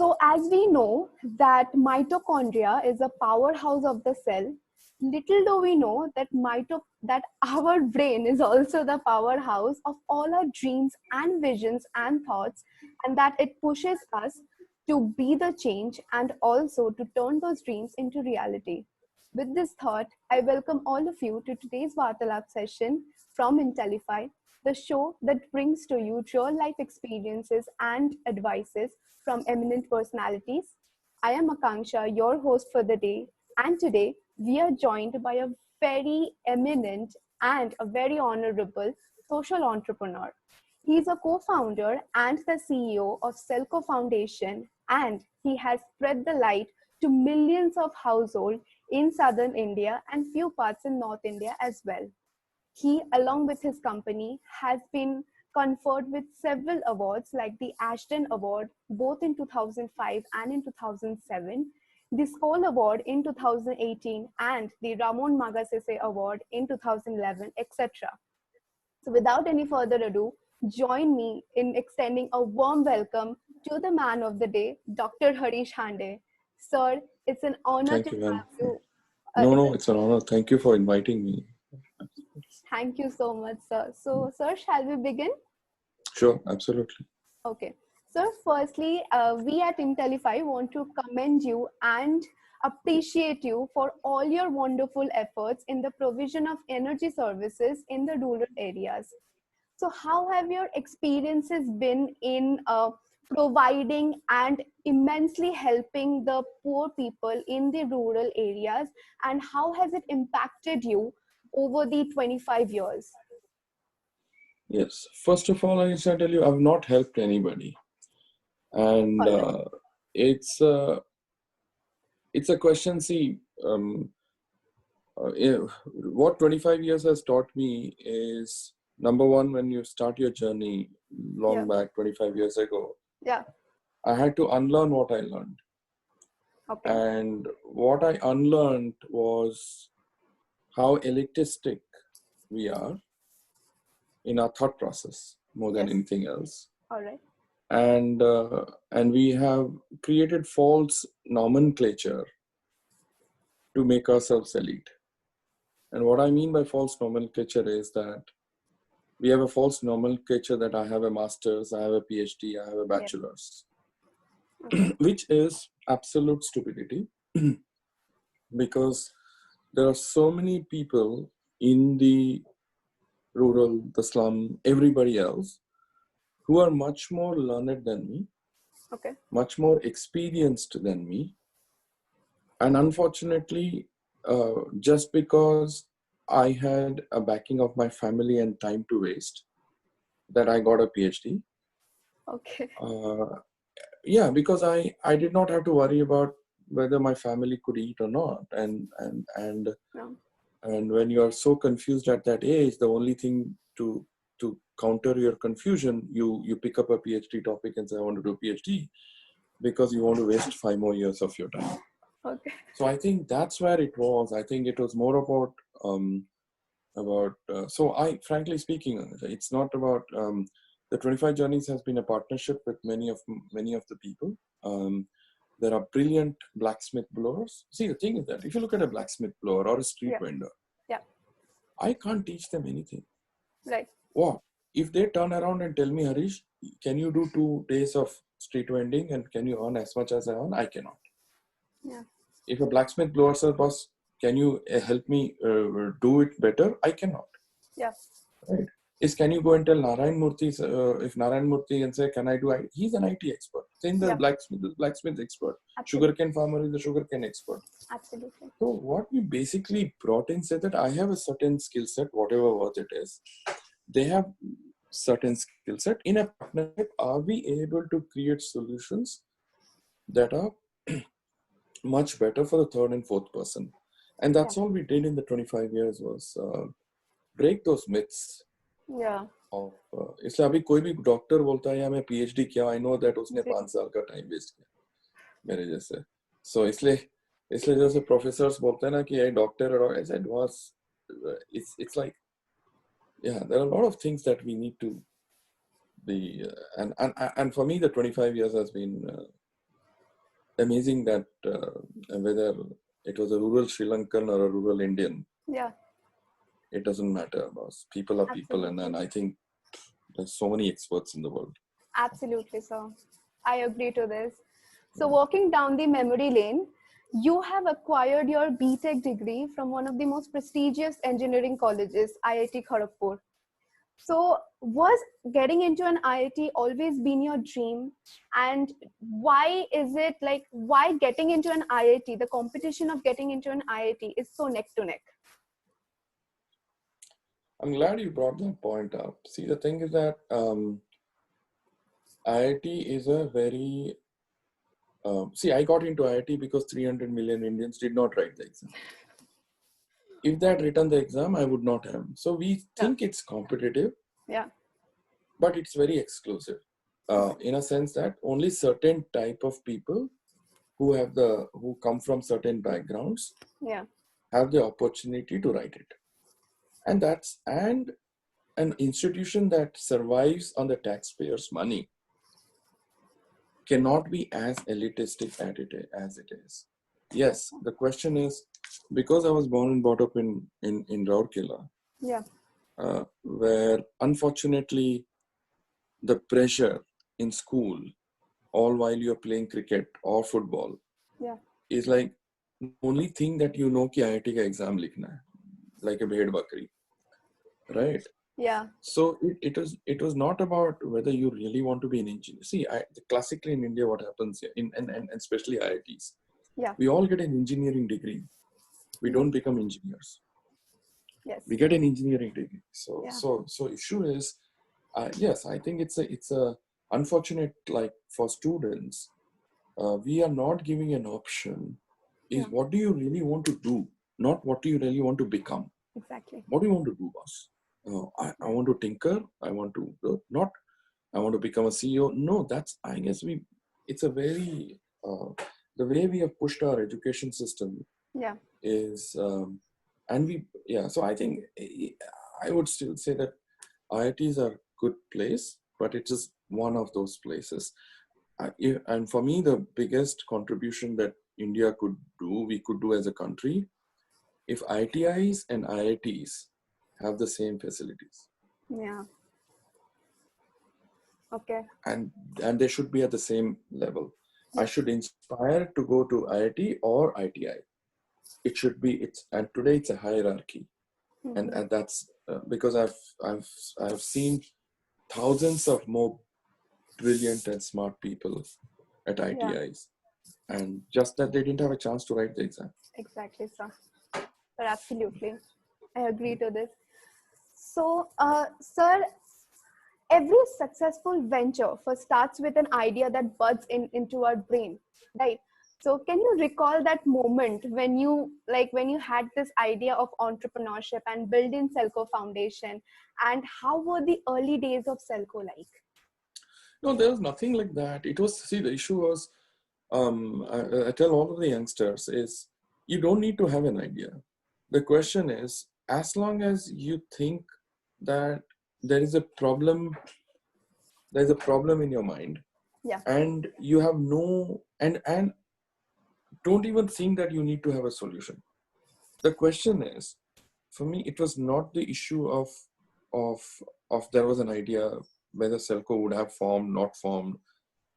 So as we know that mitochondria is a powerhouse of the cell, little do we know that that our brain is also the powerhouse of all our dreams and visions and thoughts, and that it pushes us to be the change and also to turn those dreams into reality. With this thought, I welcome all of you to today's Vartalaap session from Intellify, the show that brings to you real life experiences and advices from eminent personalities. I am Akanksha, your host for the day, and today we are joined by a very eminent and a very honorable social entrepreneur. He is a co-founder and the CEO of Selco Foundation, and he has spread the light to millions of households in southern India and few parts in North India as well. He, along with his company, has been conferred with several awards like the Ashton Award, both in 2005 and in 2007, the Skoll Award in 2018, and the Ramon Magsaysay Award in 2011, etc. So without any further ado, join me in extending a warm welcome to the man of the day, Dr. Harish Hande. Sir, it's an honor Thank to you, ma'am. have you. It's an honor. Thank you for inviting me. Thank you so much, sir. So, sir, shall we begin? Sure, absolutely. Okay. So, firstly, we at Intellify want to commend you and appreciate you for all your wonderful efforts in the provision of energy services in the rural areas. So, how have your experiences been in providing and immensely helping the poor people in the rural areas, and how has it impacted you over the 25 years? Yes. First of all, I should tell you, I've not helped anybody, and it's a question. See, what 25 years has taught me is, number one, when you start your journey long back 25 years ago, I had to unlearn what I learned. Okay. And what I unlearned was how elitistic we are in our thought process more than anything else. All right. And we have created false nomenclature to make ourselves elite. And what I mean by false nomenclature is that we have a false nomenclature that I have a master's, I have a PhD, I have a bachelor's, which is absolute stupidity because there are so many people in the rural, the slum, everybody else who are much more learned than me, much more experienced than me. And unfortunately, just because I had a backing of my family and time to waste, that I got a PhD. Okay. Yeah, because I did not have to worry about whether my family could eat or not. And when you are so confused at that age, the only thing to counter your confusion, you pick up a PhD topic and say, I want to do a PhD, because you want to waste 5 more years of your time. Okay. So I think that's where it was. I think it was more about so I, frankly speaking, it's not about, the 25 Journeys has been a partnership with many of the people. There are brilliant blacksmith blowers. See, the thing is that if you look at a blacksmith blower or a street vendor, I can't teach them anything. Right. What? If they turn around and tell me, Harish, can you do 2 days of street vending and can you earn as much as I earn? I cannot. Yeah. If a blacksmith blower says, boss, can you help me do it better? I cannot. Yeah. Right. Can you go and tell Narayan Murthy, if Narayan Murthy and say, can I do it? He's an IT expert. Same the blacksmith expert. Sugarcane farmer is the sugarcane expert. Absolutely. So what we basically brought in said that I have a certain skill set, whatever worth it is. They have certain skill set. In a partnership, are we able to create solutions that are much better for the third and fourth person? And that's all we did in the 25 years was break those myths. Yeah. इसलिए अभी कोई भी doctor बोलता है या मैं PhD किया, I know that उसने 5 साल का टाइम वेस्ट किया मेरे जैसे. So इसलिए जैसे प्रोफेसर्स बोलते हैं ना कि ये डॉक्टर और ऐसे was it's like, yeah, there are a lot of things that we need to be and for me the 25 years has been amazing that whether it was a rural Sri Lankan or a rural Indian, it doesn't matter, boss. People are people, and then I think there's so many experts in the world. Absolutely, sir. I agree to this. So walking down the memory lane, you have acquired your BTech degree from one of the most prestigious engineering colleges, IIT Kharagpur. So was getting into an IIT always been your dream? And why is it like, why getting into an IIT, the competition of getting into an IIT is so neck to neck? I'm glad you brought that point up. See, the thing is that IIT is a very I got into IIT because 300 million Indians did not write the exam. If they had written the exam, I would not have. So we think it's competitive, but it's very exclusive in a sense that only certain type of people who come from certain backgrounds have the opportunity to write it. And an institution that survives on the taxpayers' money cannot be as elitistic as it is. Yes, the question is, because I was born and brought up in Rourkela, where unfortunately the pressure in school, all while you're playing cricket or football, is like the only thing that you know ki IIT ka exam likhna hai, like a bhed bakri, right? So it was not about whether you really want to be an engineer. See, classically in India, what happens here, and especially IITs, we all get an engineering degree. We don't become engineers. We get an engineering degree. So issue is, yes, I think it's a unfortunate, like for students, we are not giving an option. Is what do you really want to do, not what do you really want to become. Exactly. What do you want to do, boss? I want to tinker. I want to I want to become a CEO. No, that's, I guess it's a very, the way we have pushed our education system is, so I think I would still say that IITs are a good place, but it is one of those places. And for me, the biggest contribution that India we could do as a country, if ITIs and IITs have the same facilities. Okay. And they should be at the same level. I should inspire to go to IIT or ITI. It should be, and today it's a hierarchy. And that's because I've seen thousands of more brilliant and smart people at ITIs. And just that they didn't have a chance to write the exam. Exactly, sir. Sir, absolutely. I agree to this. So, sir, every successful venture first starts with an idea that buds into our brain, right? So can you recall that moment when you had this idea of entrepreneurship and building Selco Foundation, and how were the early days of Selco like? No, there was nothing like that. It was, see, the issue was, I tell all of the youngsters is, you don't need to have an idea. The question is, as long as you think that there's a problem in your mind, and you have and don't even think that you need to have a solution. The question is, for me, it was not the issue of there was an idea whether Selco would have formed, not formed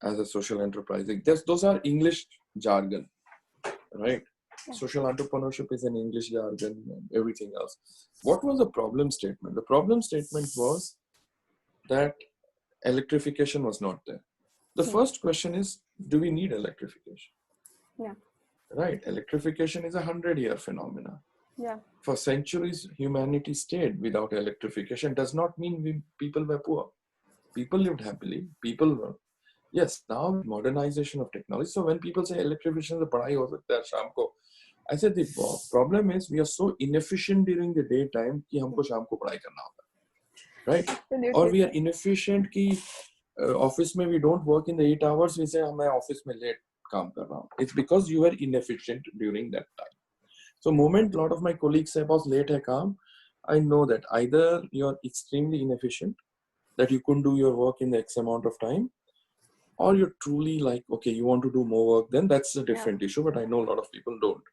as a social enterprise. Those are English jargon, right? Social entrepreneurship is an English jargon and everything else. What was the problem statement? The problem statement was that electrification was not there. The first question is, do we need electrification? Right. Electrification is a 100-year phenomena. For centuries, humanity stayed without electrification. Does not mean people were poor. People lived happily. People were, yes, now modernization of technology. So when people say electrification is padhai ho sakta hai sham ko, I said the problem is we are so inefficient during the daytime कि हमको शाम को पढ़ाई करना होता है, right? Or we are inefficient कि office में we don't work in the 8 hours. We say मैं office में late काम कर रहा हूँ. It's because you were inefficient during that time. So moment a lot of my colleagues say boss late hai kaam, I know that either you're extremely inefficient, that you couldn't do your work in the X amount of time, or you're truly like, okay, you want to do more work, then that's a different issue, but I know a lot of people don't.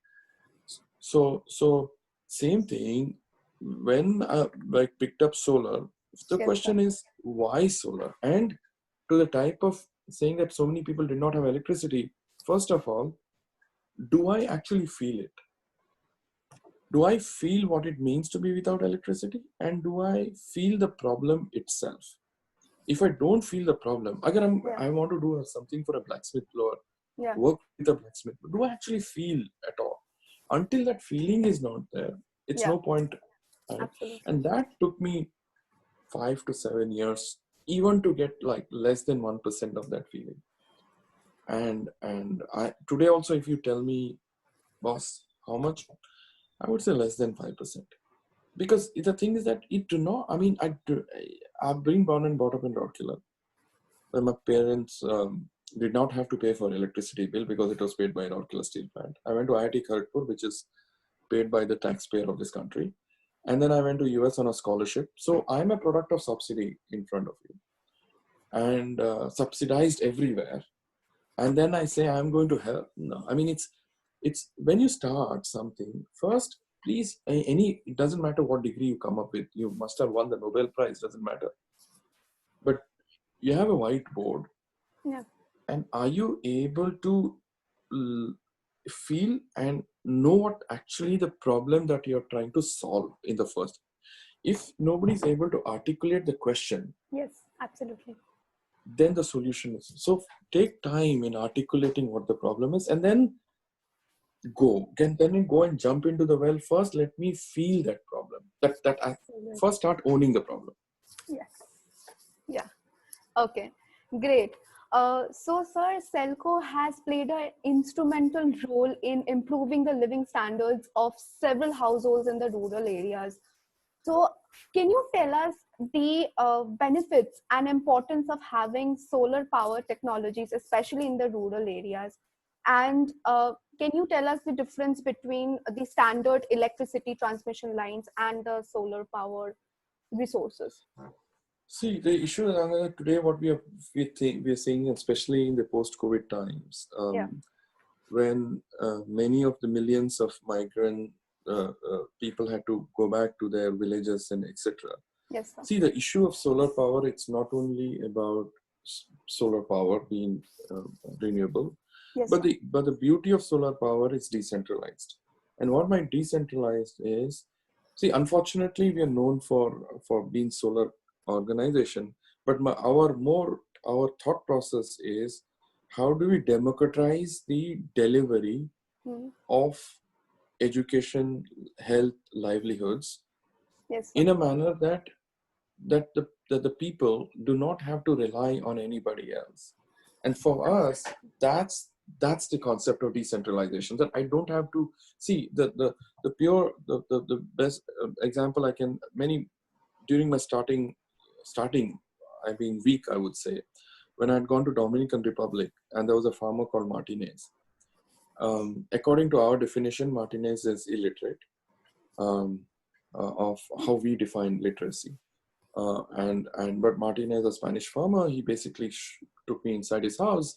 So same thing, when I like picked up solar, the question is why solar? And to the type of saying that so many people did not have electricity, first of all, do I actually feel it? Do I feel what it means to be without electricity? And do I feel the problem itself? If I don't feel the problem, again, I want to do something for a blacksmith blower, work with a blacksmith, do I actually feel at all? Until that feeling is not there, it's no point. Right? And that took me 5 to 7 years, even to get like less than 1% of that feeling. And I today also, if you tell me, boss, how much, I would say less than 5%. Because the thing is that it do not, I mean, I've been born and brought up in Rourkela, where my parents did not have to pay for electricity bill because it was paid by Rourkela Steel Plant. I went to IIT Kharagpur, which is paid by the taxpayer of this country. And then I went to US on a scholarship. So I'm a product of subsidy in front of you. And subsidized everywhere. And then I say, I'm going to help. No, I mean, it's when you start something, first, please, it doesn't matter what degree you come up with. You must have won the Nobel Prize, doesn't matter. But you have a whiteboard. Yeah. And are you able to feel and know what actually the problem that you're trying to solve in the first? If nobody's able to articulate the question, yes, absolutely, then the solution is. So take time in articulating what the problem is, and then go and jump into the well. First, let me feel that problem. That I first start owning the problem. Yes. Yeah. Okay. Great. So, sir, Selco has played an instrumental role in improving the living standards of several households in the rural areas. So, can you tell us the benefits and importance of having solar power technologies, especially in the rural areas? And can you tell us the difference between the standard electricity transmission lines and the solar power resources? See, the issue today, what we are seeing, especially in the post-COVID times, when many of the millions of migrant people had to go back to their villages and etc. Yes, sir. See, the issue of solar power, it's not only about solar power being renewable, yes, but the beauty of solar power is decentralized. And what my decentralized is, see, unfortunately, we are known for being solar organization, but our thought process is, how do we democratize the delivery of education, health, livelihoods in a manner that the people do not have to rely on anybody else. And for us, that's the concept of decentralization, that I don't have to see the best example I can, during my starting I mean week, I would say, when I had gone to Dominican Republic, and there was a farmer called Martinez. According to our definition, Martinez is illiterate of how we define literacy. But Martinez, a Spanish farmer, he basically took me inside his house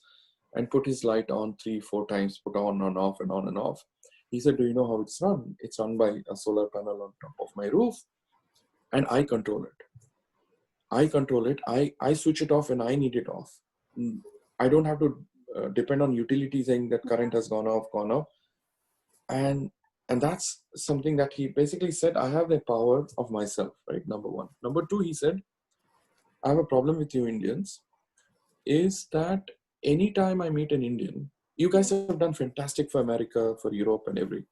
and put his light on 3-4 times, put on and off and on and off. He said, do you know how it's run? It's run by a solar panel on top of my roof, and I control it. I switch it off when I need it off. I don't have to depend on utility saying that current has gone off. And that's something that he basically said, I have the power of myself, right? Number one. Number two, he said, I have a problem with you Indians, is that anytime I meet an Indian, you guys have done fantastic for America, for Europe and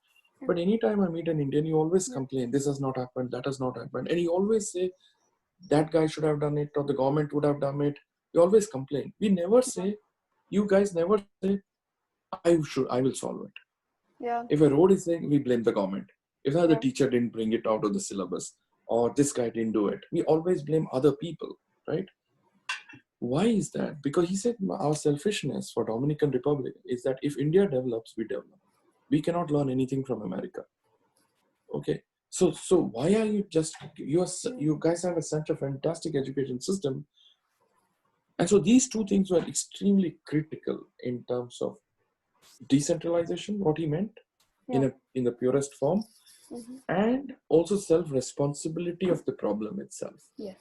but anytime I meet an Indian, you always complain, this has not happened, that has not happened. And you always say, that guy should have done it, or the government would have done it. You always complain. We never say, you guys never say, I will solve it. Yeah. If a road is saying, we blame the government. If the teacher didn't bring it out of the syllabus, or this guy didn't do it, we always blame other people, right? Why is that? Because he said our selfishness for Dominican Republic is that if India develops, we develop. We cannot learn anything from America. Okay. So why are you guys have such a fantastic education system, And so these two things were extremely critical in terms of decentralization, what he meant in the purest form, and also self-responsibility of the problem itself. Yes,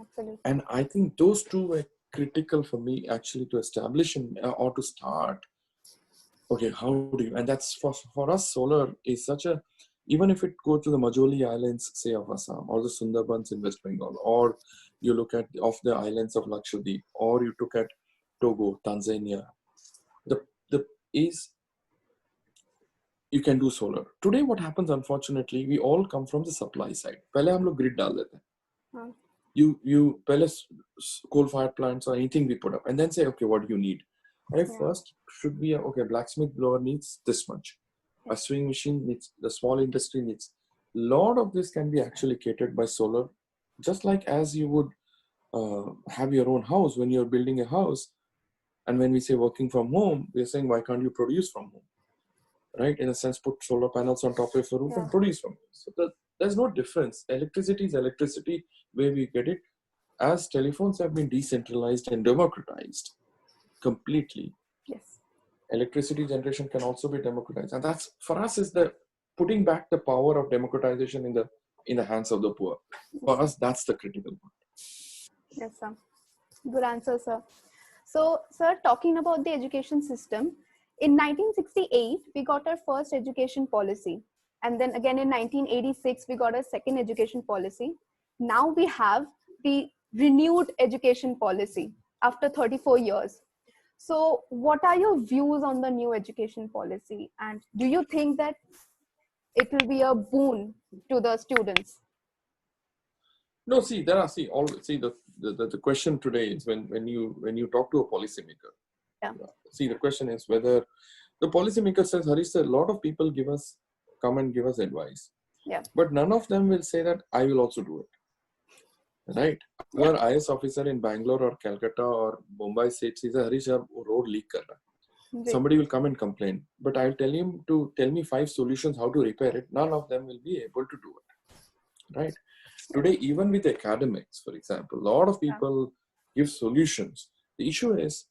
absolutely. And I think those two were critical for me actually to establish or to start. Okay, how do you? And that's for us, solar is such a, even if it goes to the Majoli Islands, say of Assam, or the Sundarbans in West Bengal, or you look at of the islands of Lakshadweep, or you look at Togo, Tanzania, the is you can do solar. Today, what happens, unfortunately, we all come from the supply side. पहले हम लोग grid डाल देते हैं. You पहले coal-fired plants or anything we put up, and then say, okay, what do you need? And first should be okay. Blacksmith blower needs this much. A sewing machine needs. The small industry needs. Lot of this can be actually catered by solar, just like as you would have your own house when you're building a house. And when we say working from home, we're saying, why can't you produce from home? Right? In a sense, put solar panels on top of your roof and produce from it. So there's no difference. Electricity is electricity where we get it. As telephones have been decentralized and democratized completely, yes, electricity generation can also be democratized. And that's, for us, is the putting back the power of democratization in the hands of the poor. For us, that's the critical part. Yes, sir. Good answer, sir. So, sir, talking about the education system, in 1968, we got our first education policy. And then again in 1986, we got a second education policy. Now we have the renewed education policy after 34 years. So what are your views on the new education policy? And do you think that it will be a boon to the students? No, see, the question today is when you talk to a policymaker. See, the question is whether the policymaker says, Harish, a lot of people come and give us advice. But none of them will say that I will also do it. Right? Your IS officer in Bangalore or Calcutta or Mumbai says, Harish, your road leak kar raha. Somebody will come and complain. But I'll tell him to tell me 5 solutions how to repair it. None of them will be able to do it. Right? Today, even with academics, for example, a lot of people give solutions. The issue is,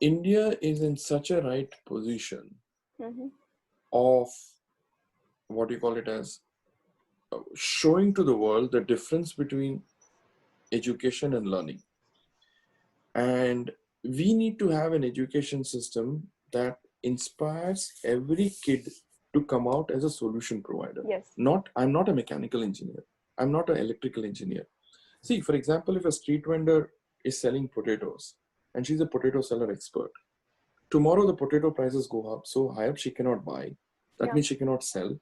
India is in such a right position of what you call it as showing to the world the difference between education and learning. And we need to have an education system that inspires every kid to come out as a solution provider. I'm not a mechanical engineer. I'm not an electrical engineer. See, for example, if a street vendor is selling potatoes and she's a potato seller expert, tomorrow the potato prices go up so high up she cannot buy. That means she cannot sell.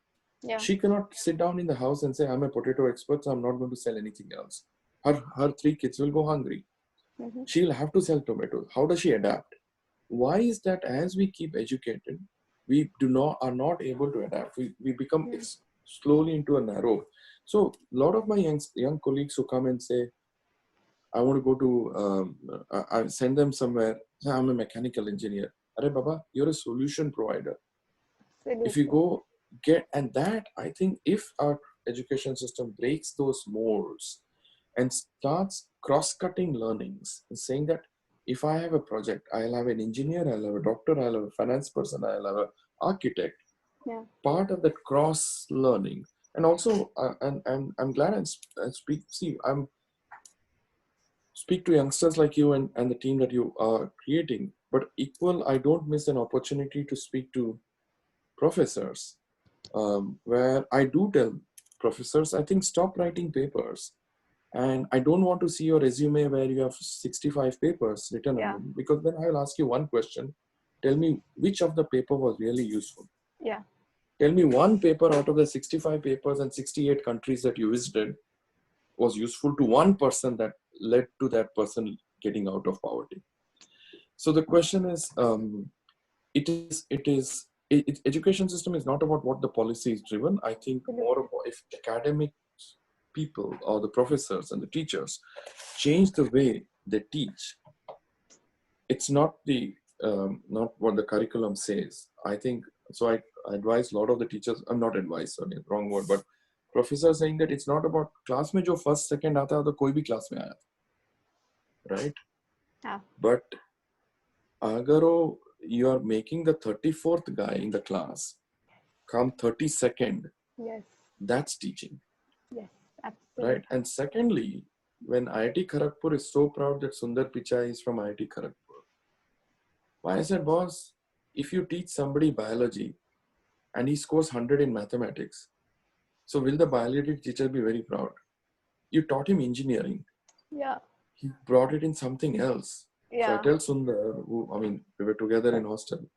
She cannot sit down in the house and say, I'm a potato expert, so I'm not going to sell anything else. Her 3 kids will go hungry. She'll have to sell tomatoes. How does she adapt? Why is that as we keep educated, we are not able to adapt. We become slowly into a narrow. So a lot of my young colleagues who come and say, I want to go to, I send them somewhere, say, I'm a mechanical engineer. Arey Baba, you're a solution provider. If you go and that, I think if our education system breaks those molds and starts cross-cutting learnings, saying that if I have a project, I'll have an engineer, I'll have a doctor, I'll have a finance person, I'll have an architect. Part of that cross-learning. And also, I'm glad I speak to youngsters like you and the team that you are creating. But I don't miss an opportunity to speak to professors, where I do tell professors, I think stop writing papers. And I don't want to see your resume where you have 65 papers written on them, because then I will ask you one question. Tell me which of the paper was really useful. Tell me one paper out of the 65 papers and 68 countries that you visited was useful to one person that led to that person getting out of poverty. So the question is, education system is not about what the policy is driven. I think more about if academic people or the professors and the teachers change the way they teach. It's not not what the curriculum says. I think so. I advise a lot of the teachers. I'm not advice, sorry, wrong word, but professors saying that it's not about class mein jo first, second aata hai, to koi bhi class mein aaya. right? Yeah. But agaro, you are making the 34th guy in the class come 32nd. Yes. That's teaching. Yes, Right. absolutely. And secondly, when IIT Kharagpur is so proud that Sundar Pichai is from IIT Kharagpur, why I said, boss, if you teach somebody biology and he scores 100 in mathematics, so will the biology teacher be very proud? You taught him engineering. Yeah. He brought it in something else. So I Yeah. tell Sundar, who, I mean, we were together in hostel,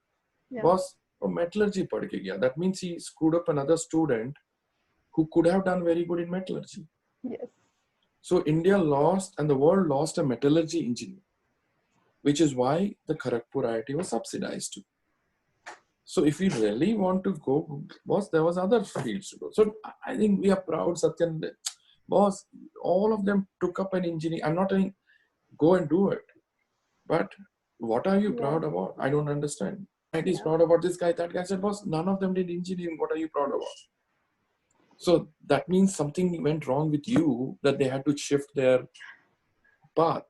Yeah. boss, metallurgy pad ke gaya. That means he screwed up another student who could have done very good in metallurgy. Yes. So India lost and the world lost a metallurgy engineer, which is why the Kharagpur IIT was subsidized too. So if we really want to go, boss, there was other fields to go. So I think we are proud, Satyan, boss, all of them took up an engineering. I'm not saying go and do it, but what are you proud about? I don't understand. IIT is proud about this guy, that guy said, boss, none of them did engineering. What are you proud about? So that means something went wrong with you, that they had to shift their path.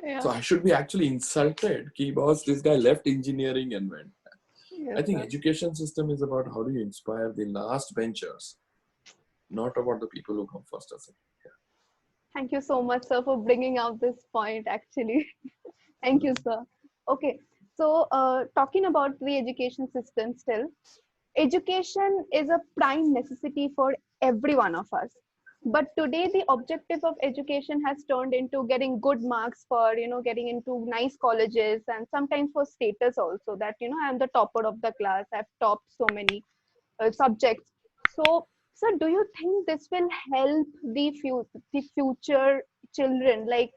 Yeah. So I should be actually insulted. Ki boss, this guy left engineering and went. Yes, I think sir. education system is about how do you inspire the last benchers, not about the people who come first or second. Thank you so much, sir, for bringing out this point, actually. Thank you, sir. Okay, so talking about the education system still, education is a prime necessity for every one of us. But today, the objective of education has turned into getting good marks for, getting into nice colleges and sometimes for status also that, I'm the topper of the class. I've topped so many subjects. So, sir, do you think this will help the future children? Like,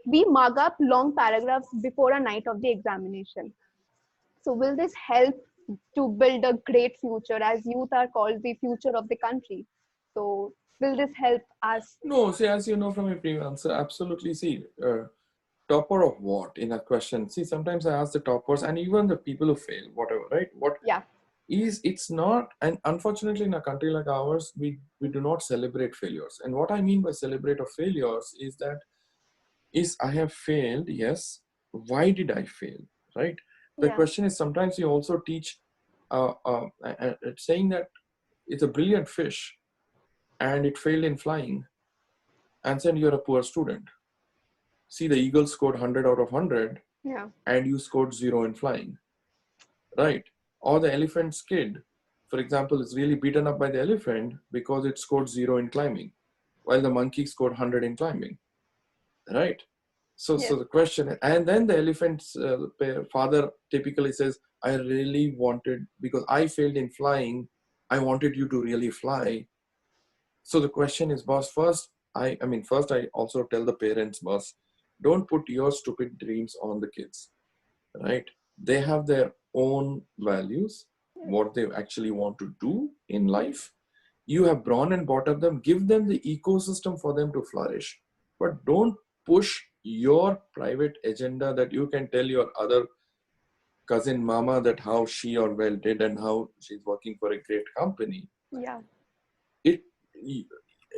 we mug up long paragraphs before a night of the examination. So will this help to build a great future, as youth are called the future of the country? So will this help us? No, see, as you know from your previous answer, absolutely. See, topper of what in a question? See, sometimes I ask the toppers and even the people who fail, whatever, right? What Yeah. is it's not, and unfortunately, in a country like ours, we do not celebrate failures. And what I mean by celebrate of failures is that is I have failed, yes. Why did I fail? Right? The Yeah. question is sometimes you also teach saying that it's a brilliant fish and it failed in flying, and then you're a poor student. See, the eagle scored 100 out of 100 Yeah. and you scored 0 in flying, right? Or the elephant's kid, for example, is really beaten up by the elephant because it scored 0 in climbing, while the monkey scored 100 in climbing, right? So Yes. the question, and then the elephant's father typically says, I really wanted, because I failed in flying, I wanted you to really fly. So the question is, boss, first, first I also tell the parents, boss, don't put your stupid dreams on the kids, right? They have their own values, what they actually want to do in life. You have brought and brought up them, give them the ecosystem for them to flourish, but don't push your private agenda that you can tell your other cousin mama that how she or well did and how she's working for a great company. Yeah. It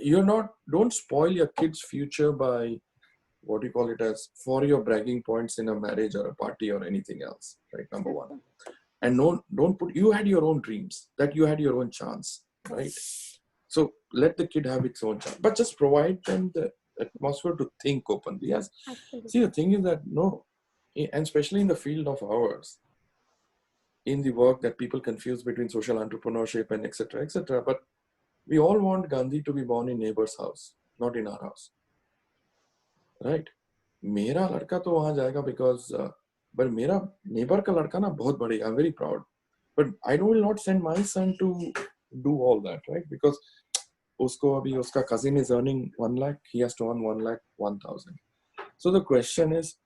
you're not, don't spoil your kid's future by what do you call it as for your bragging points in a marriage or a party or anything else, right? Number Yes, one. sir. And don't put, you had your own dreams, that you had your own chance, right? So let the kid have its own chance, but just provide them the atmosphere to think openly. Yes. Absolutely. See, the thing is that no, and especially in the field of ours, in the work that people confuse between social entrepreneurship and etc. etc. But we all want Gandhi to be born in neighbor's house, not in our house, right? मेरा लड़का तो वहां जाएगा because but मेरा neighbor का लड़का ना बहुत बढ़िया, I'm very proud, but I will not send my son to do all that, right? Because उसको अभी उसका cousin is earning 1 lakh, he has to earn 1 lakh 1,000. So the question is,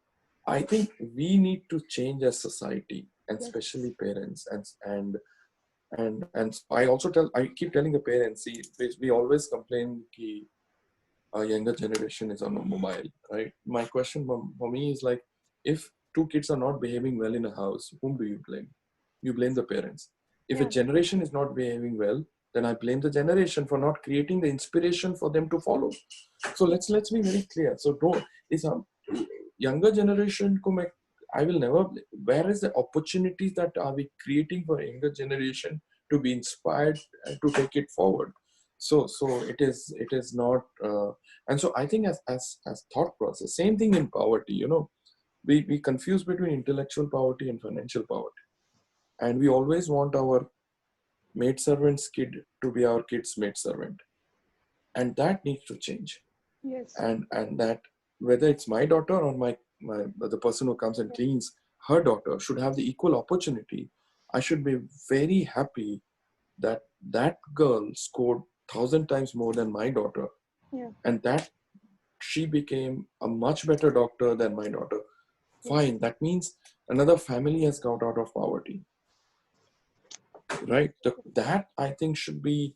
I think we need to change as society, and Yes. especially parents, and I also I keep telling the parents, see, we always complain ki a younger generation is on a mobile, right? My question for me is like, if two kids are not behaving well in a house, whom do you blame? You blame the parents. If a Yeah. generation is not behaving well, then I blame the generation for not creating the inspiration for them to follow. So let's be very clear. So don't, younger generation ko I will never, where is the opportunities that are we creating for younger generation to be inspired and to take it forward? So it is not, and so I think as thought process, same thing in poverty, you know, we confuse between intellectual poverty and financial poverty, and we always want our maidservant's kid to be our kid's maidservant, and that needs to change. Yes. And that whether it's my daughter or my the person who comes and cleans, her daughter should have the equal opportunity. I should be very happy that that girl scored 1,000 times more than my daughter, and that she became a much better doctor than my daughter. Fine, that means another family has got out of poverty, right? That I think should be,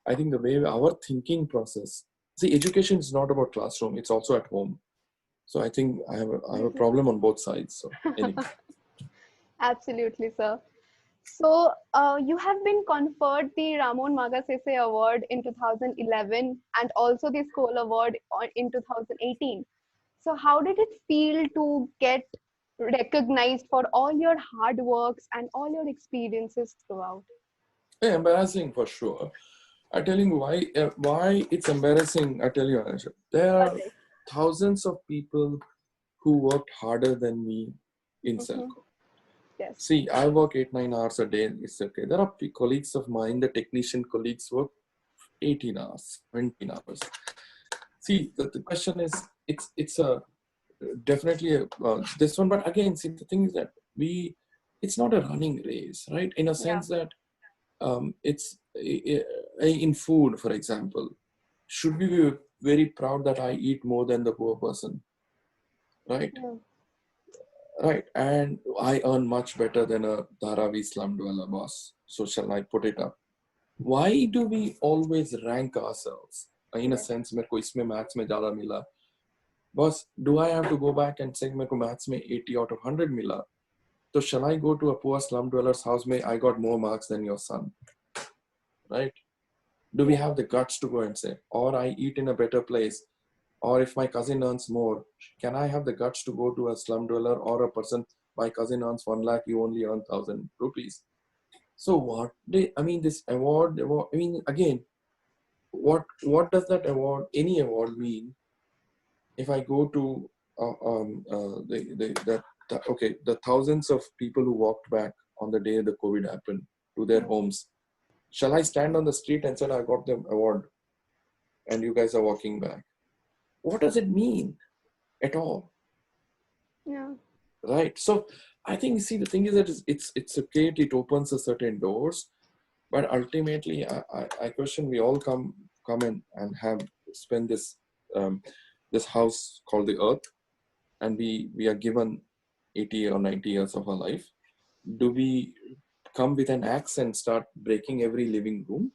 I think the way our thinking process. See, education is not about classroom; it's also at home. So I think I have a problem on both sides. So anyway. Absolutely, sir. So you have been conferred the Ramon Magsaysay Award in 2011 and also the Skoll Award in 2018. So how did it feel to get recognized for all your hard works and all your experiences throughout? Yeah, embarrassing for sure. I tell you why it's embarrassing. I tell you, Anisha, there are thousands of people who worked harder than me in Selco. Yes. See, I work 8-9 hours a day. It's okay. There are colleagues of mine, the technician colleagues, work 18 hours, 20 hours. See, the question is, it's a definitely this one, but again, see, the thing is that it's not a running race, right? In a sense that it's in food, for example, should we be very proud that I eat more than the poor person, right? Right, and I earn much better than a Dharavi slum dweller boss. So shall I put it up? Why do we always rank ourselves? In a sense, मेरे को इसमें maths में ज़्यादा मिला. Boss, do I have to go back and say मेरे को maths में 80 out of 100 मिला? So shall I go to a poor slum dweller's house में I got more marks than your son? Right? Do we have the guts to go and say, or I eat in a better place, or if my cousin earns more, can I have the guts to go to a slum dweller or a person, my cousin earns 1 lakh, you only earn 1,000 rupees? So what I mean, this award, I mean, again, what does that award, any award, mean if I go to the thousands of people who walked back on the day the COVID happened to their homes? Shall I stand on the street and say I got the award and you guys are walking back? What does it mean at all? Yeah. Right. So I think, see, the thing is that it's okay, it opens a certain doors, but ultimately I question, we all come in and have spend this this house called the earth, and we are given 80 or 90 years of our life. Do we come with an axe and start breaking every living room,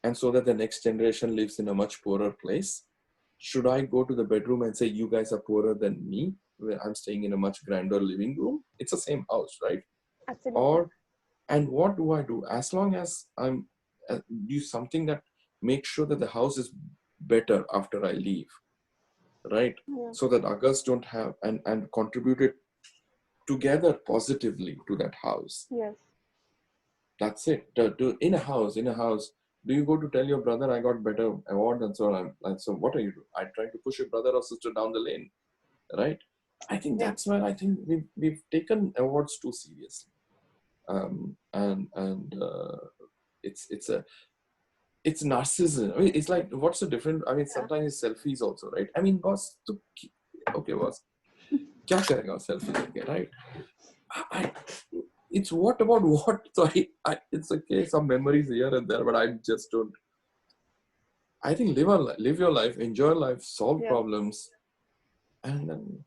and so that the next generation lives in a much poorer place? Should I go to the bedroom and say, you guys are poorer than me, where I'm staying in a much grander living room? It's the same house, right? Absolutely. And what do I do? As long as I'm do something that makes sure that the house is better after I leave, right? So that others don't have, and contribute it together positively to that house. Yes. That's it. In a house, do you go to tell your brother I got better award and so on? And so what are you doing? I trying to push your brother or sister down the lane, right? I think that's where I think we've taken awards too seriously, it's narcissism. I mean, it's like, what's the difference? I mean, sometimes it's selfies also, right? I mean, boss, okay, boss, kya karega selfie leke, right? It's what about what? So it's okay, some memories here and there, but I just don't. I think live your life, enjoy life, solve problems, and then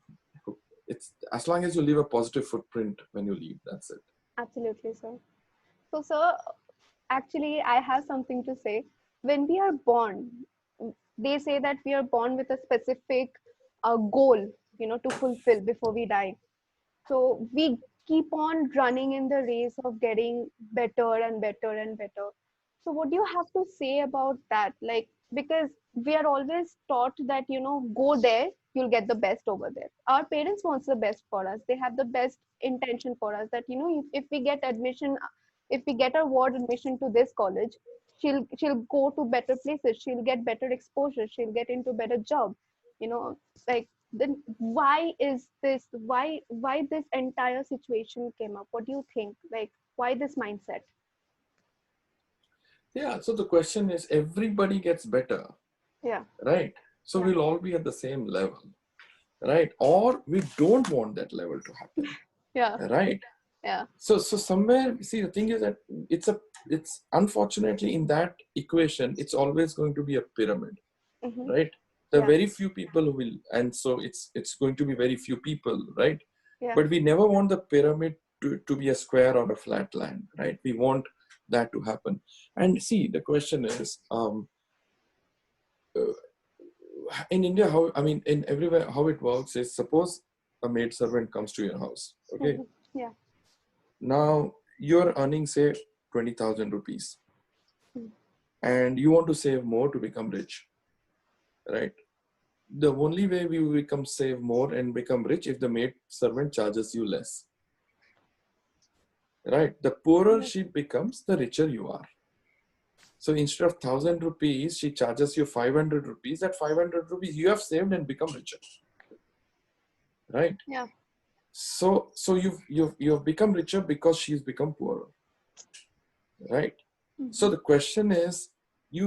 it's as long as you leave a positive footprint when you leave. That's it. Absolutely, sir. So, sir, actually, I have something to say. When we are born, they say that we are born with a specific goal, to fulfill before we die. So we keep on running in the race of getting better and better and better. So what do you have to say about that? Like, because we are always taught that, go there you'll get the best over there. Our parents wants the best for us. They have the best intention for us, that if we get admission, if we get a ward admission to this college, she'll go to better places, she'll get better exposure, she'll get into better job, like, then why is this, why this entire situation came up? What do you think, like, why this mindset? Yeah, so the question is, everybody gets better, Yeah. right? So Yeah. we'll all be at the same level, right? Or we don't want that level to happen, Yeah. right? Yeah. So somewhere, see, the thing is that it's unfortunately in that equation, it's always going to be a pyramid, Mm-hmm. right? There are Yeah. very few people who will, and so it's going to be very few people, right? Yeah. But we never want the pyramid to be a square or a flat line, right? We want that to happen. And see, the question is, in India, how, I mean, in everywhere, how it works is, suppose a maid servant comes to your house, okay? Mm-hmm. Yeah. Now you're earning, say, 20,000 rupees, Mm. and you want to save more to become rich, right? The only way we will become save more and become rich if the maid servant charges you less, right? The poorer Yes. she becomes, the richer you are. So instead of 1,000 rupees, she charges you 500 rupees. That 500 rupees you have saved and become richer, right? Yeah. So you've become richer because she's become poorer, right? Mm-hmm. So the question is,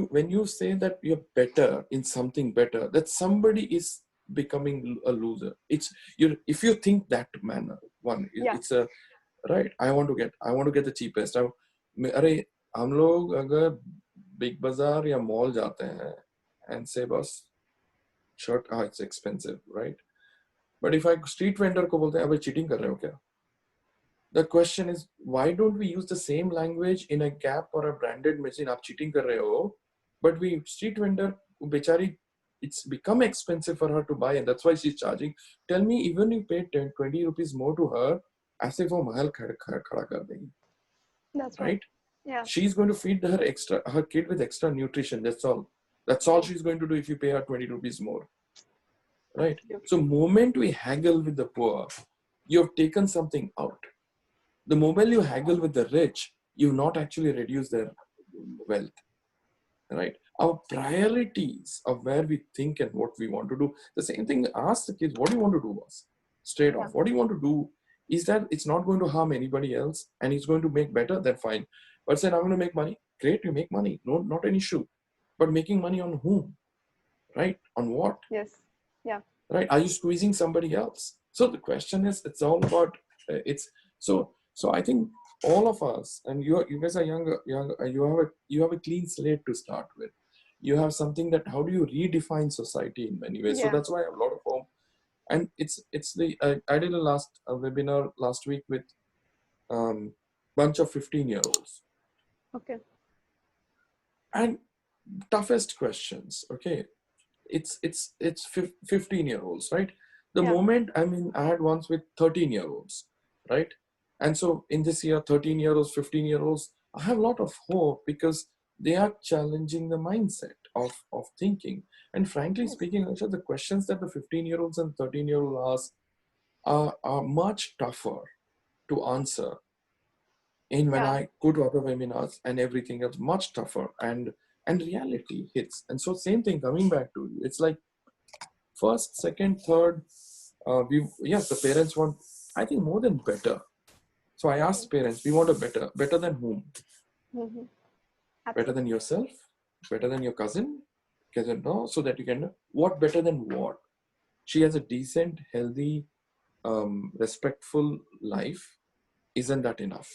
when you say that you're better in something better, that somebody is becoming a loser. It's you. If you think that manner, Yeah. it's a right. I want to get the cheapest. अरे हम लोग अगर big बाजार या mall जाते हैं and say बस shirt it's expensive, right? But if I street vendor को बोलते हैं अबे cheating कर रहे हो क्या? The question is, why don't we use the same language in a Gap or a branded machine? आप cheating कर रहे हो, but we street vendor बेचारी, it's become expensive for her to buy, and that's why she's charging. Tell me, even if you pay 10, 20 rupees more to her, ऐसे वो महल खड़ा कर देंगी, That's right. right? Yeah. She's going to feed her kid with extra nutrition. That's all. That's all she's going to do if you pay her 20 rupees more, right? Absolutely. So moment we haggle with the poor, you've taken something out. The moment you haggle with the rich, you've not actually reduced their wealth, right? Our priorities of where we think and what we want to do. The same thing, ask the kids, what do you want to do, boss? Straight Yeah. off. What do you want to do? Is that it's not going to harm anybody else and it's going to make better, then fine. But say, I'm going to make money. Great, you make money. No, not an issue. But making money on whom? Right? On what? Yes. Yeah. Right? Are you squeezing somebody else? So the question is, it's all about so I think all of us, and you guys are younger, you have a clean slate to start with. You have something that, how do you redefine society in many ways? Yeah. So that's why I have a lot of home, and I did a webinar last week with bunch of 15-year-olds. Okay. And toughest questions. Okay, it's 15-year-olds, right? The moment, I mean, I had ones with 13-year-olds, right? And so in this year, 13-year-olds, 15-year-olds, I have a lot of hope because they are challenging the mindset of thinking. And frankly speaking, Akshay, the questions that the 15-year-olds and 13-year-olds ask are much tougher to answer when I go to other webinars, and everything else much tougher, and reality hits. And so same thing coming back to you. It's like first, second, third, yes, the parents want, I think, more than better. So I asked parents, we want a better than whom? Mm-hmm. Better than yourself? Better than your cousin? No, so that you can know what better than what? She has a decent, healthy, respectful life. Isn't that enough?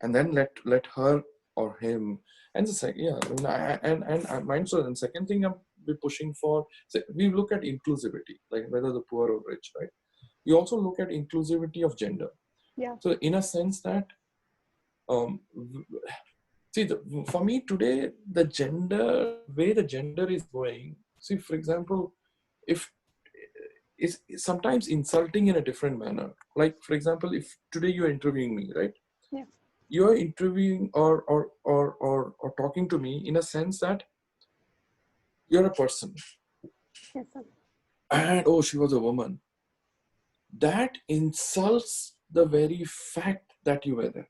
And then let her or him. And the second, and mine. So the second thing I'm be pushing for, so we look at inclusivity, like whether the poor or rich, right? We also look at inclusivity of gender. Yeah. So in a sense that, see, for me today, the gender is going. See, for example, if is sometimes insulting in a different manner. Like, for example, if today you're interviewing me, right? Yeah. You're interviewing or talking to me in a sense that you're a person. Yes, sir. and oh, she was a woman. That insults the very fact that you were there.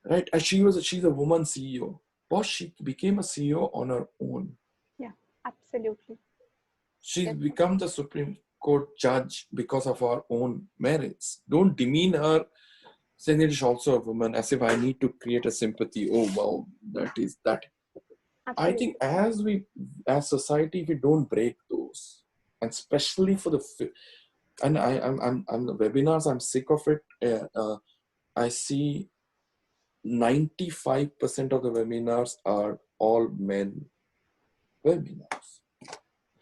Right? And she's a woman CEO. Boss, she became a CEO on her own. Yeah, absolutely. She's become the Supreme Court judge because of her own merits. Don't demean her, saying it is also a woman, as if I need to create a sympathy. Oh, wow, that is that. Absolutely. I think as society, we don't break those, and especially for I'm the webinars, I'm sick of it. I see 95% of the webinars are all men webinars.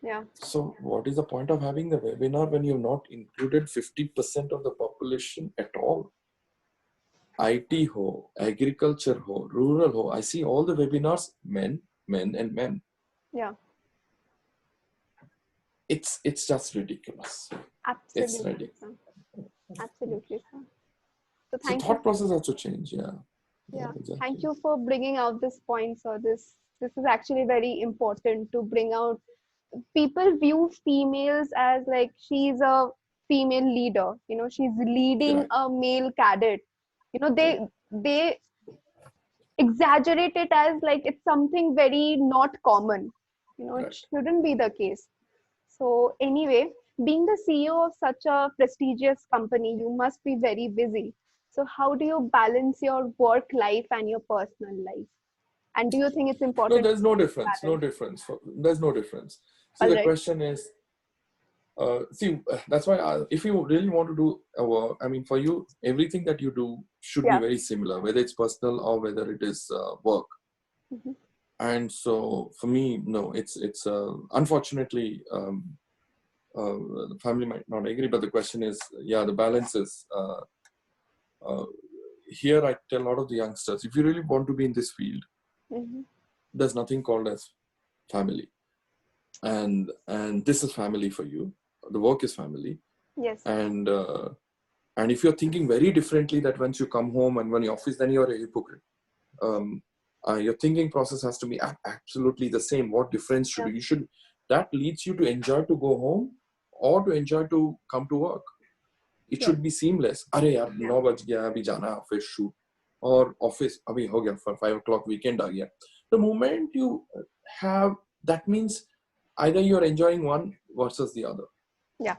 Yeah. So what is the point of having the webinar when you've not included 50% of the population at all? IT ho, agriculture ho, rural ho. I see all the webinars, men, and men. Yeah. It's just ridiculous. Absolutely. It's ridiculous. Absolutely, sir. So thought process has to change, yeah. Yeah. Exactly. Thank you for bringing out this point, sir. This is actually very important to bring out. People view females as like she's a female leader. You know, she's leading a male cadet. You know, they exaggerate it as like it's something very not common. You know, it shouldn't be the case. So anyway, being the CEO of such a prestigious company, you must be very busy. So how do you balance your work life and your personal life? And do you think it's important? No, there's no difference. No difference. There's no difference. See, the question is, that's why if you really want to do work, I mean, for you, everything that you do should be very similar, whether it's personal or whether it is work. Mm-hmm. And so for me, no, it's unfortunately, the family might not agree, but the question is, the balance is, here I tell a lot of the youngsters, if you really want to be in this field, mm-hmm. there's nothing called as family. And this is family for you. The work is family. Yes. And if you're thinking very differently that once you come home and when you're office, then you're a hypocrite. Your thinking process has to be absolutely the same. What difference should you should that leads you to enjoy to go home or to enjoy to come to work. It should be seamless. Are yaar 9 baj gaya, abhi jana office shoot or office abhi ho gaya for 5 o'clock weekend aa gaya. The moment you have that means either you're enjoying one versus the other. Yeah.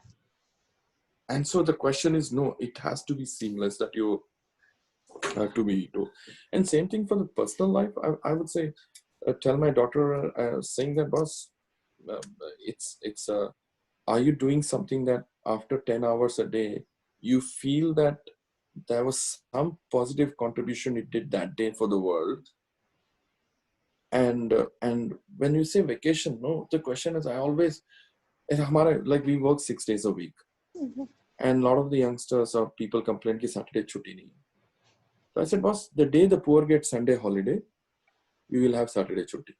And so the question is, no, it has to be seamless that you have to be to. And same thing for the personal life. I would say, tell my daughter, saying that, boss, are you doing something that after 10 hours a day, you feel that there was some positive contribution it did that day for the world? And when you say vacation, no, the question is, I always, like we work 6 days a week. Mm-hmm. And a lot of the youngsters or people complain that Saturday chutti nahi. So I said, boss, the day the poor get Sunday holiday, we will have Saturday chutti.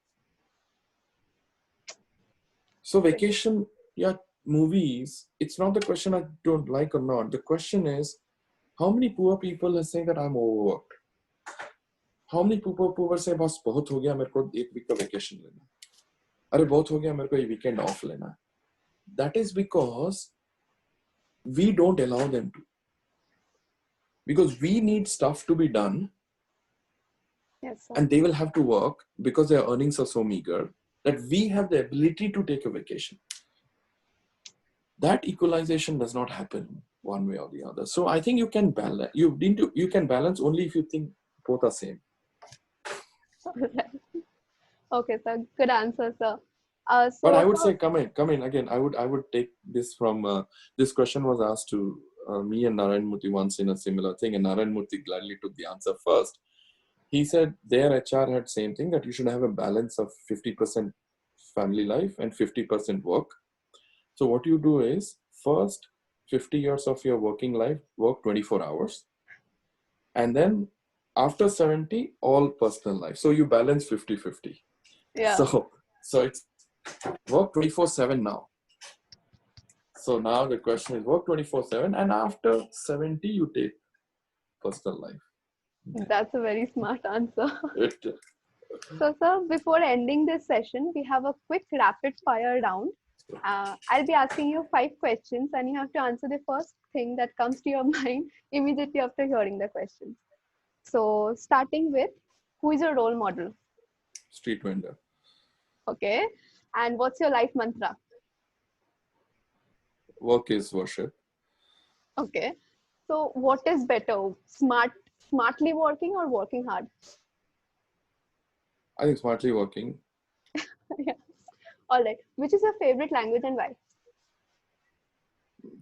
So vacation, movies, it's not the question I don't like or not. The question is, how many poor people are saying that I'm overworked? How many poor say, boss, bahut ho gaya, mere ko ek week ka vacation lena. Are bahut ho gaya, mere ko ye weekend off lena. That is because we don't allow them to. Because we need stuff to be done. Yes, sir. And they will have to work because their earnings are so meager that we have the ability to take a vacation. That equalization does not happen one way or the other. So I think you can balance. You can balance only if you think both are same. Okay, sir. Good answer, sir. But I would say, come in again. I would take this from this question was asked to me and Narayan Murthy once in a similar thing, and Narayan Murthy gladly took the answer first. He said their HR had same thing, that you should have a balance of 50% family life and 50% work. So what you do is, first 50 years of your working life, work 24 hours. And then after 70, all personal life. So you balance 50-50. Yeah. So it's work 24/7 now. So now the question is work 24/7, and after 70, you take personal life. That's a very smart answer. So, sir, before ending this session, we have a quick rapid fire round. I'll be asking you 5 questions, and you have to answer the first thing that comes to your mind immediately after hearing the questions. So, starting with, who is your role model? Street vendor. Okay. And what's your life mantra? Work is worship. Okay. So, what is better, smartly working or working hard? I think smartly working. Yeah. All right. Which is your favorite language and why?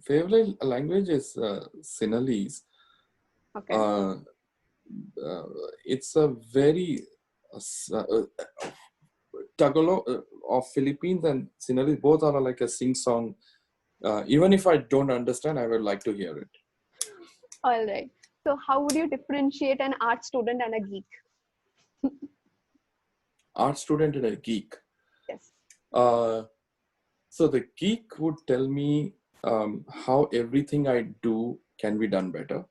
Favorite language is Sinhalese. Okay. Uh, it's a very Tagalog of Philippines and Sinhalese, both are like a sing song. Even if I don't understand, I would like to hear it. All right. So, how would you differentiate an art student and a geek? Art student and a geek. Yes. So the geek would tell me how everything I do can be done better,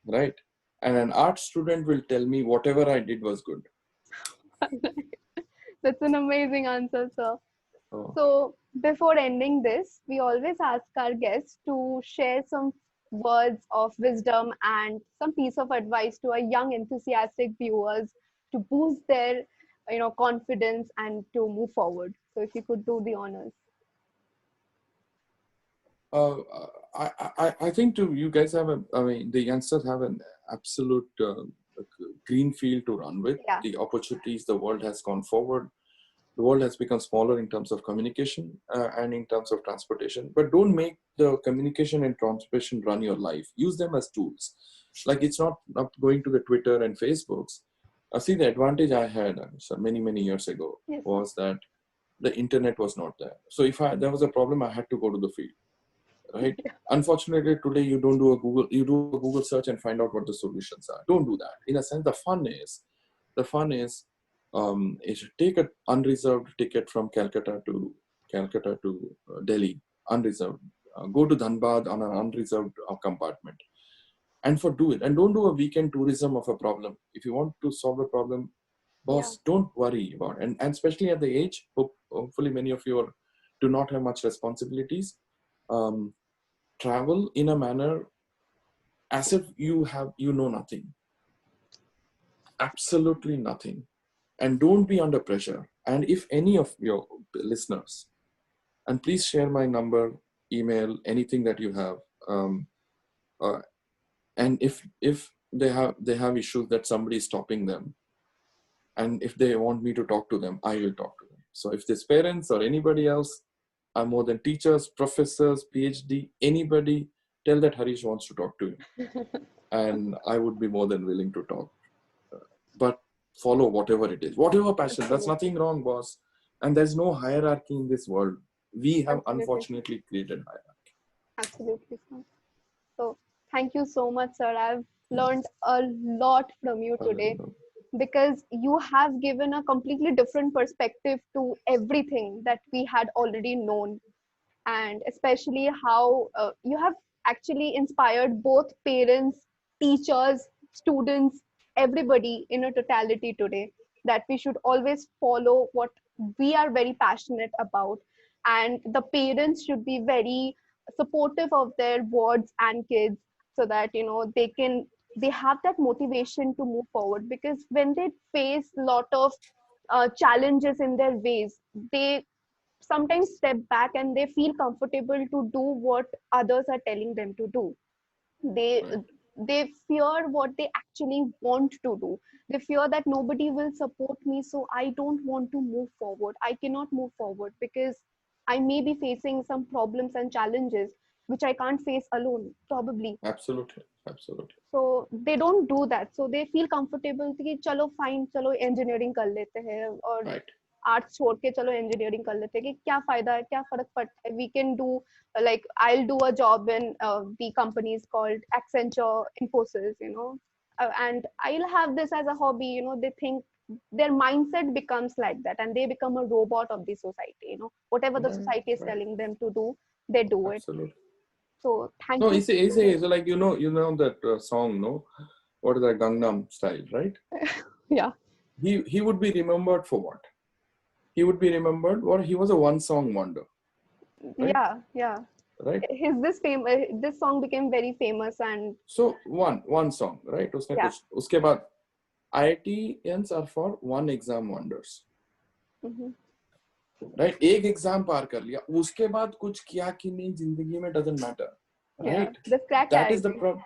right? And an art student will tell me whatever I did was good. That's an amazing answer, sir. Oh. So, before ending this, we always ask our guests to share some words of wisdom and some piece of advice to our young enthusiastic viewers to boost their confidence and to move forward. So, if you could do the honors. Uh, I think too, you guys have I mean, the youngsters have an absolute green field to run with. Yeah. The opportunities, the world has gone forward. The world has become smaller in terms of communication and in terms of transportation. But don't make the communication and transportation run your life. Use them as tools. Like it's not going to the Twitter and Facebooks. See, the advantage I had many years ago was that the internet was not there. So if there was a problem, I had to go to the field. Right. Yeah. Unfortunately, today you don't do a Google search and find out what the solutions are. Don't do that. In a sense, the fun is take an unreserved ticket from Calcutta to Delhi, unreserved. Go to Dhanbad on an unreserved compartment, and do it. And don't do a weekend tourism of a problem. If you want to solve a problem, boss, don't worry about it. And especially at the age, hopefully many of you do not have much responsibilities. Travel in a manner as if you know nothing, absolutely nothing, and don't be under pressure. And if any of your listeners, and please share my number, email, anything that you have, uh, and if they have issues that somebody is stopping them, and if they want me to talk to them, I will talk to them. So if there's parents or anybody else, I'm more than teachers, professors, PhD, anybody, tell that Harish wants to talk to you. And I would be more than willing to talk. But follow whatever it is, whatever passion. That's nothing wrong, boss. And there's no hierarchy in this world. We have unfortunately created hierarchy. Absolutely. So thank you so much, sir. I've learned a lot from you today because you have given a completely different perspective to everything that we had already known. And especially how you have actually inspired both parents, teachers, students, everybody in a totality today, that we should always follow what we are very passionate about, and the parents should be very supportive of their wards and kids, so that they have that motivation to move forward, because when they face a lot of challenges in their ways, they sometimes step back and they feel comfortable to do what others are telling them to do. They fear what they actually want to do. They fear that nobody will support me, so I don't want to move forward. I cannot move forward because I may be facing some problems and challenges which I can't face alone, probably. Absolutely. So they don't do that. So they feel comfortable कि चलो fine, चलो engineering कर लेते हैं, और arts छोड़ के चलो इंजीनियरिंग कर लेते हैं, कि क्या फायदा है, क्या फर्क पड़ता है. We can do, like I'll do a job in the companies called Accenture, Infosys, and I'll have this as a hobby. They think their mindset becomes like that, and they become a robot of the society. Whatever the society is telling them to do, they do it. So thank you. So like that song, no? What is that, Gangnam Style, right? Yeah. He would be remembered for what? He would be remembered, or he was a one song wonder. right? Yeah. Right. This song became very famous, and so one song, right? उसने yeah. कुछ उसके बाद IITians are for one exam wonders. Right एक exam पार कर लिया उसके बाद कुछ किया कि नहीं जिंदगी में doesn't matter right that is the problem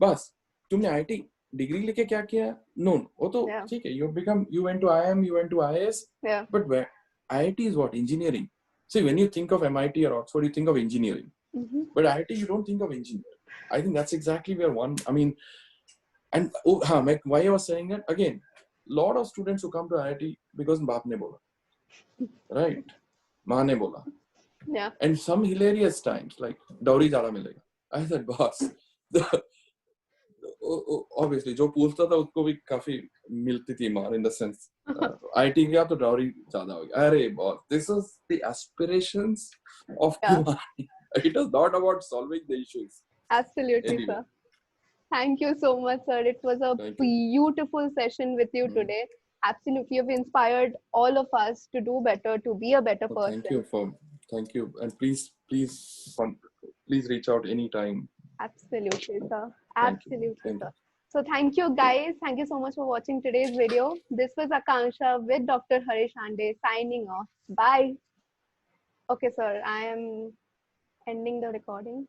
बस तुमने आईटी डिग्री लेके क्या किया नो वो तो ठीक है you went to IIM you went to IIS but where IIT is what engineering see when you think of MIT or Oxford you think of engineering but IIT you don't think of engineering I think that's exactly where one I mean and why I was saying that again lot of students who come to IIT because बाप ने बोला right माँ ने बोला and some hilarious times like dowry ज़्यादा मिलेगा I said boss obviously जो पूछता था उसको भी काफी मिलती थी मार in the sense IIT गया तो dowry ज़्यादा हो गया अरे boss this is the aspirations of Kumari it is not about solving the issues absolutely anyway. Sir, thank you so much, sir. It was a beautiful session with you today. Absolutely, you've inspired all of us to do better, to be a better person. Thank you, and please reach out anytime. Absolutely, sir. Absolutely, sir. So thank you, guys. Thank you so much for watching today's video. This was Akanksha with Dr. Harish Hande signing off. Bye. Okay, sir. I am ending the recording.